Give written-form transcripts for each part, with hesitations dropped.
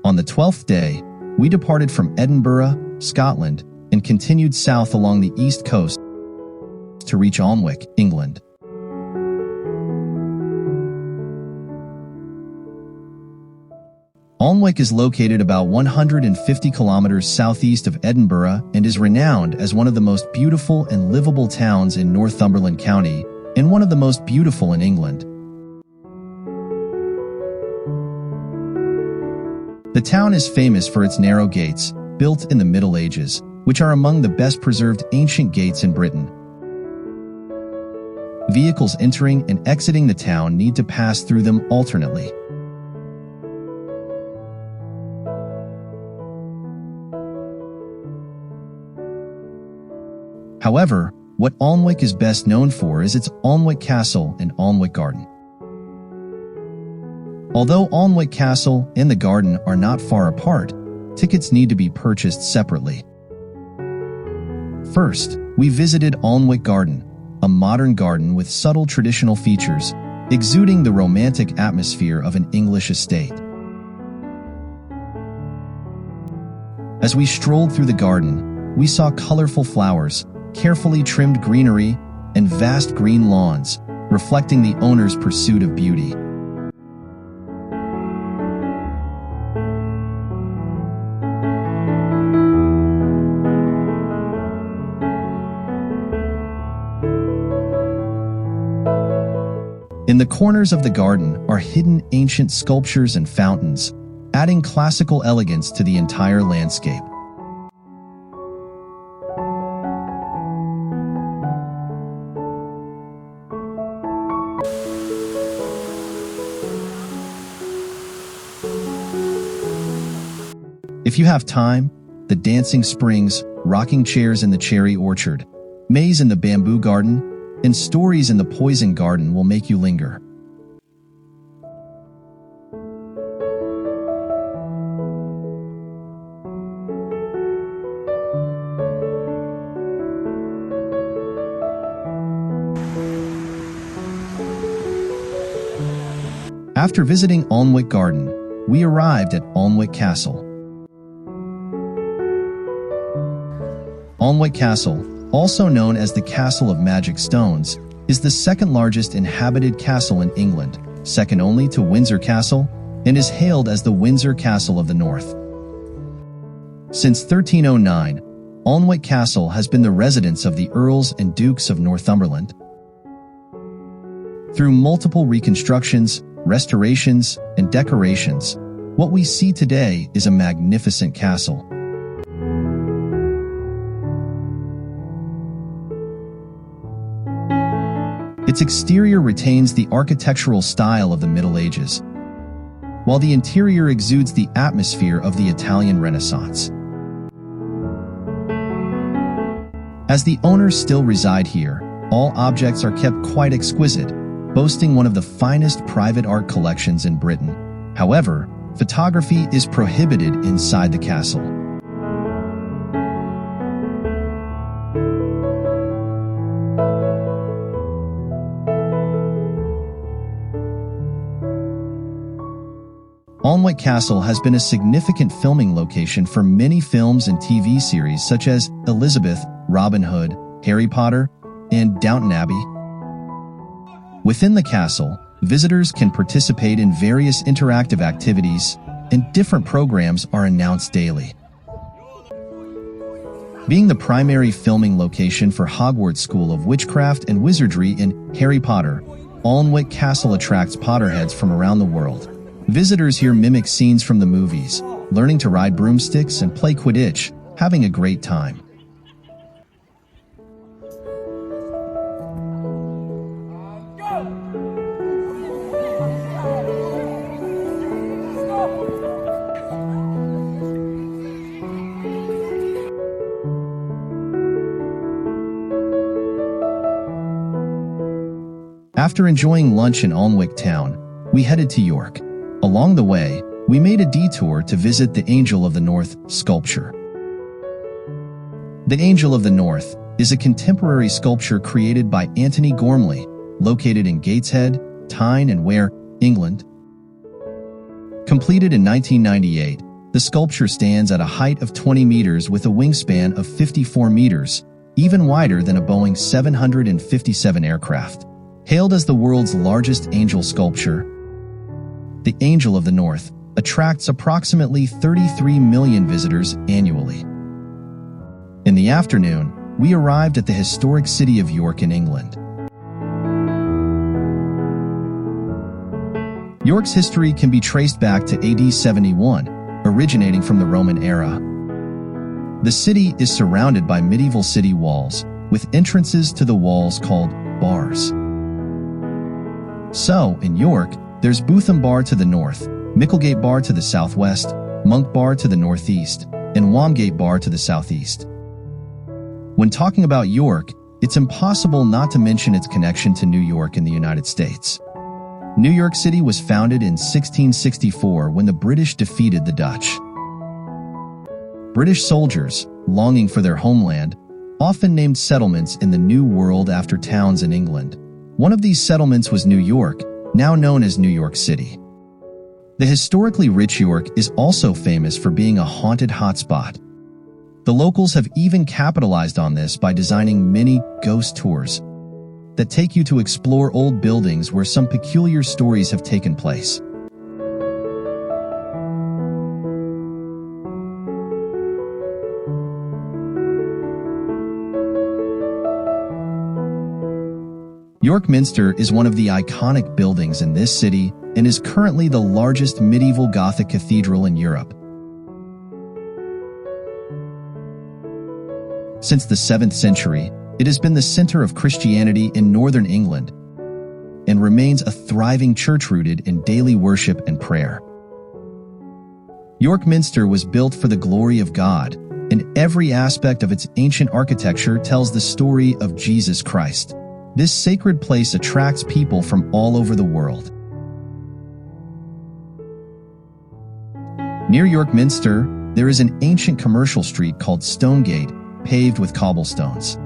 On the 12th day, we departed from Edinburgh, Scotland, and continued south along the east coast to reach Alnwick, England. Alnwick is located about 150 kilometers southeast of Edinburgh and is renowned as one of the most beautiful and livable towns in Northumberland County and one of the most beautiful in England. The town is famous for its narrow gates, built in the Middle Ages, which are among the best preserved ancient gates in Britain. Vehicles entering and exiting the town need to pass through them alternately. However, what Alnwick is best known for is its Alnwick Castle and Alnwick Garden. Although Alnwick Castle and the garden are not far apart, tickets need to be purchased separately. First, we visited Alnwick Garden, a modern garden with subtle traditional features, exuding the romantic atmosphere of an English estate. As we strolled through the garden, we saw colorful flowers, carefully trimmed greenery, and vast green lawns, reflecting the owner's pursuit of beauty. In the corners of the garden are hidden ancient sculptures and fountains, adding classical elegance to the entire landscape. If you have time, the dancing springs, rocking chairs in the cherry orchard, maze in the bamboo garden, and stories in the poison garden will make you linger. After visiting Alnwick Garden, we arrived at Alnwick Castle. Alnwick Castle, also known as the Castle of Magic Stones, is the second largest inhabited castle in England, second only to Windsor Castle, and is hailed as the Windsor Castle of the North. Since 1309, Alnwick Castle has been the residence of the Earls and Dukes of Northumberland. Through multiple reconstructions, restorations, and decorations, what we see today is a magnificent castle. Its exterior retains the architectural style of the Middle Ages, while the interior exudes the atmosphere of the Italian Renaissance. As the owners still reside here, all objects are kept quite exquisite, boasting one of the finest private art collections in Britain. However, photography is prohibited inside the castle. Alnwick Castle has been a significant filming location for many films and TV series such as Elizabeth, Robin Hood, Harry Potter, and Downton Abbey. Within the castle, visitors can participate in various interactive activities, and different programs are announced daily. Being the primary filming location for Hogwarts School of Witchcraft and Wizardry in Harry Potter, Alnwick Castle attracts Potterheads from around the world. Visitors here mimic scenes from the movies, learning to ride broomsticks and play Quidditch, having a great time. After enjoying lunch in Alnwick town, we headed to York. Along the way, we made a detour to visit the Angel of the North sculpture. The Angel of the North is a contemporary sculpture created by Anthony Gormley, located in Gateshead, Tyne and Wear, England. Completed in 1998, The sculpture stands at a height of 20 meters with a wingspan of 54 meters, even wider than a Boeing 757 aircraft. Hailed as the world's largest angel sculpture, the Angel of the North attracts approximately 33 million visitors annually. In the afternoon, we arrived at the historic city of York in England. York's history can be traced back to AD 71, originating from the Roman era. The city is surrounded by medieval city walls, with entrances to the walls called bars. So, in York, there's Bootham Bar to the north, Micklegate Bar to the southwest, Monk Bar to the northeast, and Wamgate Bar to the southeast. When talking about York, it's impossible not to mention its connection to New York in the United States. New York City was founded in 1664 when the British defeated the Dutch. British soldiers, longing for their homeland, often named settlements in the New World after towns in England. One of these settlements was New York, now known as New York City. The historically rich York is also famous for being a haunted hotspot. The locals have even capitalized on this by designing many ghost tours that take you to explore old buildings where some peculiar stories have taken place. York Minster is one of the iconic buildings in this city and is currently the largest medieval Gothic cathedral in Europe. Since the 7th century, it has been the center of Christianity in northern England and remains a thriving church rooted in daily worship and prayer. York Minster was built for the glory of God, and every aspect of its ancient architecture tells the story of Jesus Christ. This sacred place attracts people from all over the world. Near York Minster, there is an ancient commercial street called Stonegate, paved with cobblestones.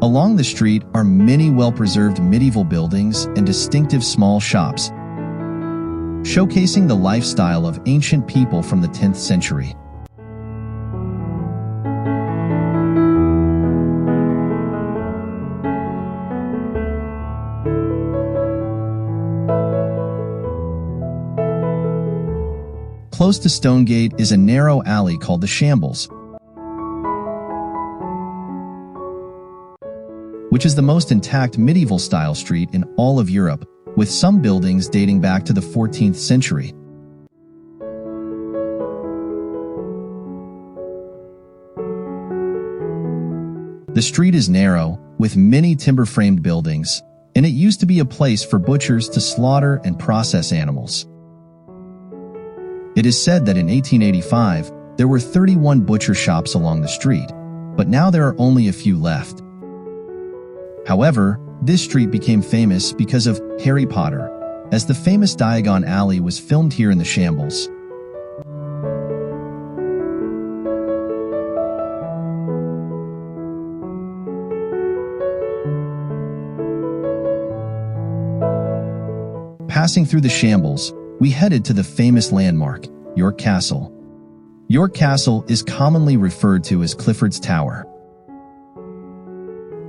Along the street are many well-preserved medieval buildings and distinctive small shops, showcasing the lifestyle of ancient people from the 10th century. Close to Stonegate is a narrow alley called the Shambles, which is the most intact medieval-style street in all of Europe, with some buildings dating back to the 14th century. The street is narrow, with many timber-framed buildings, and it used to be a place for butchers to slaughter and process animals. It is said that in 1885, there were 31 butcher shops along the street, but now there are only a few left. However, this street became famous because of Harry Potter, as the famous Diagon Alley was filmed here in the Shambles. Passing through the Shambles, we headed to the famous landmark, York Castle. York Castle is commonly referred to as Clifford's Tower.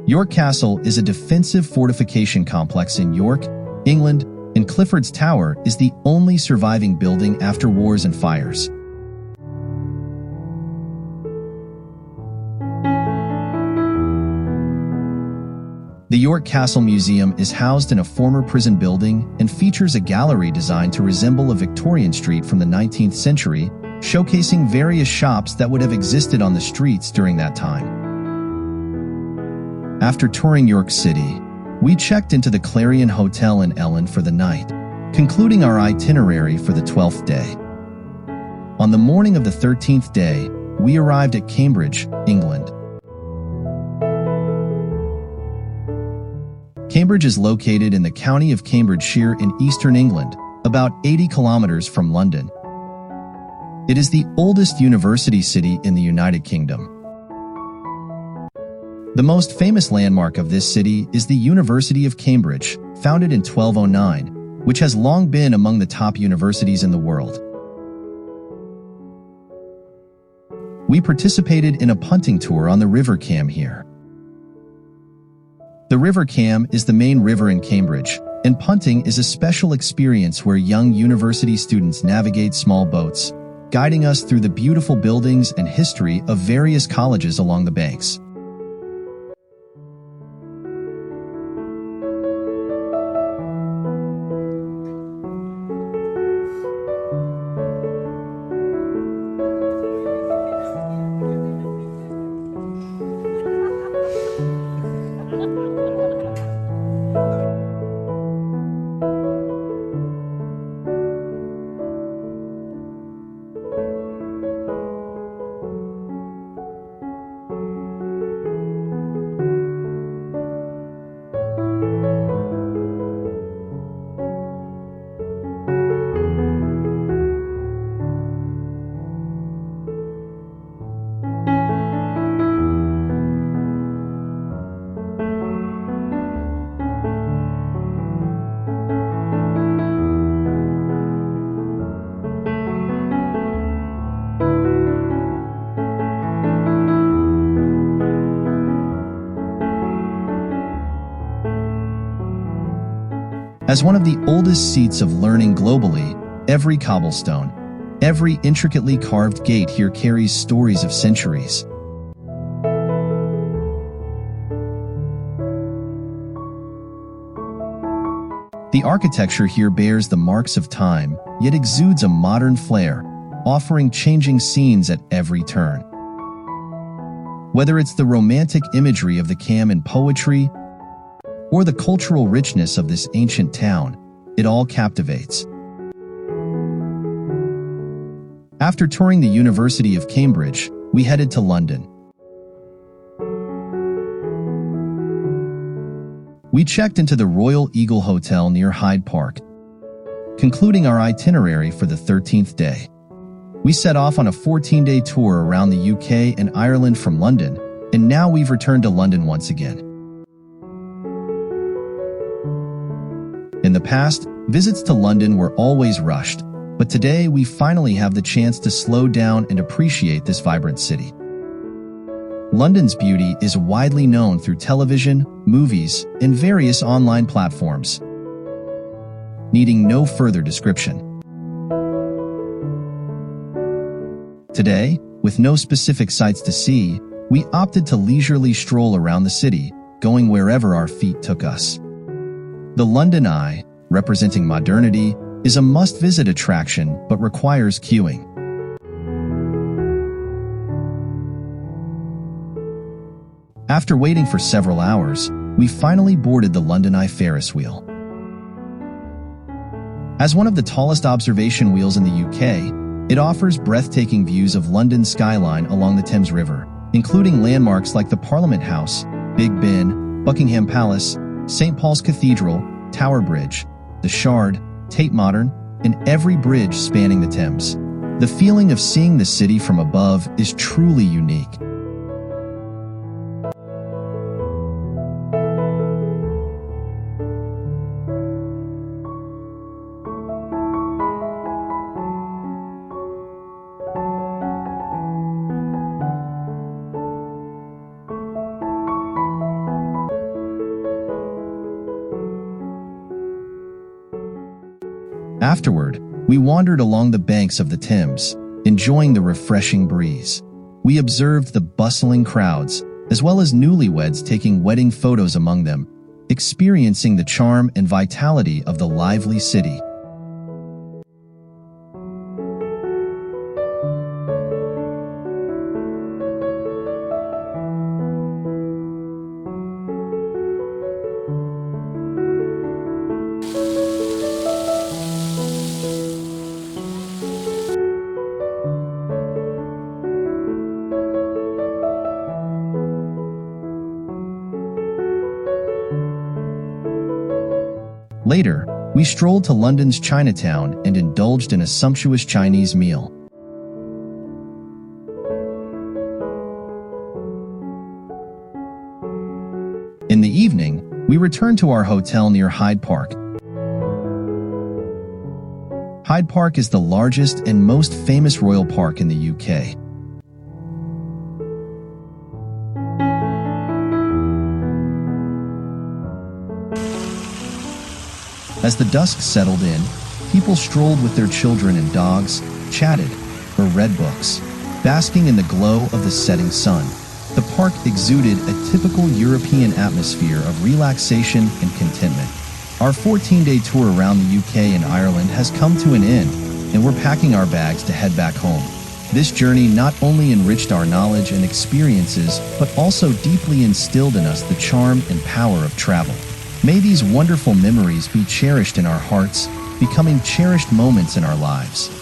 York Castle is a defensive fortification complex in York, England, and Clifford's Tower is the only surviving building after wars and fires. The York Castle Museum is housed in a former prison building and features a gallery designed to resemble a Victorian street from the 19th century, showcasing various shops that would have existed on the streets during that time. After touring York City, we checked into the Clarion Hotel in Ellen for the night, concluding our itinerary for the 12th day. On the morning of the 13th day, we arrived at Cambridge, England. Cambridge is located in the county of Cambridgeshire in eastern England, about 80 kilometers from London. It is the oldest university city in the United Kingdom. The most famous landmark of this city is the University of Cambridge, founded in 1209, which has long been among the top universities in the world. We participated in a punting tour on the River Cam here. The River Cam is the main river in Cambridge, and punting is a special experience where young university students navigate small boats, guiding us through the beautiful buildings and history of various colleges along the banks. As one of the oldest seats of learning globally, every cobblestone, every intricately carved gate here carries stories of centuries. The architecture here bears the marks of time, yet exudes a modern flair, offering changing scenes at every turn. Whether it's the romantic imagery of the Cam in poetry, or the cultural richness of this ancient town, it all captivates. After touring the University of Cambridge, we headed to London. We checked into the Royal Eagle Hotel near Hyde Park, concluding our itinerary for the 13th day. We set off on a 14-day tour around the UK and Ireland from London, and now we've returned to London once again. In the past, visits to London were always rushed, but today we finally have the chance to slow down and appreciate this vibrant city. London's beauty is widely known through television, movies, and various online platforms, needing no further description. Today, with no specific sights to see, we opted to leisurely stroll around the city, going wherever our feet took us. The London Eye, representing modernity, is a must-visit attraction but requires queuing. After waiting for several hours, we finally boarded the London Eye Ferris wheel. As one of the tallest observation wheels in the UK, it offers breathtaking views of London's skyline along the Thames River, including landmarks like the Parliament House, Big Ben, Buckingham Palace, St. Paul's Cathedral, Tower Bridge, the Shard, Tate Modern, and every bridge spanning the Thames. The feeling of seeing the city from above is truly unique. Afterward, we wandered along the banks of the Thames, enjoying the refreshing breeze. We observed the bustling crowds, as well as newlyweds taking wedding photos among them, experiencing the charm and vitality of the lively city. Later, we strolled to London's Chinatown and indulged in a sumptuous Chinese meal. In the evening, we returned to our hotel near Hyde Park. Hyde Park is the largest and most famous royal park in the UK. As the dusk settled in, people strolled with their children and dogs, chatted, or read books, basking in the glow of the setting sun. The park exuded a typical European atmosphere of relaxation and contentment. Our 14-day tour around the UK and Ireland has come to an end, and we're packing our bags to head back home. This journey not only enriched our knowledge and experiences, but also deeply instilled in us the charm and power of travel. May these wonderful memories be cherished in our hearts, becoming cherished moments in our lives.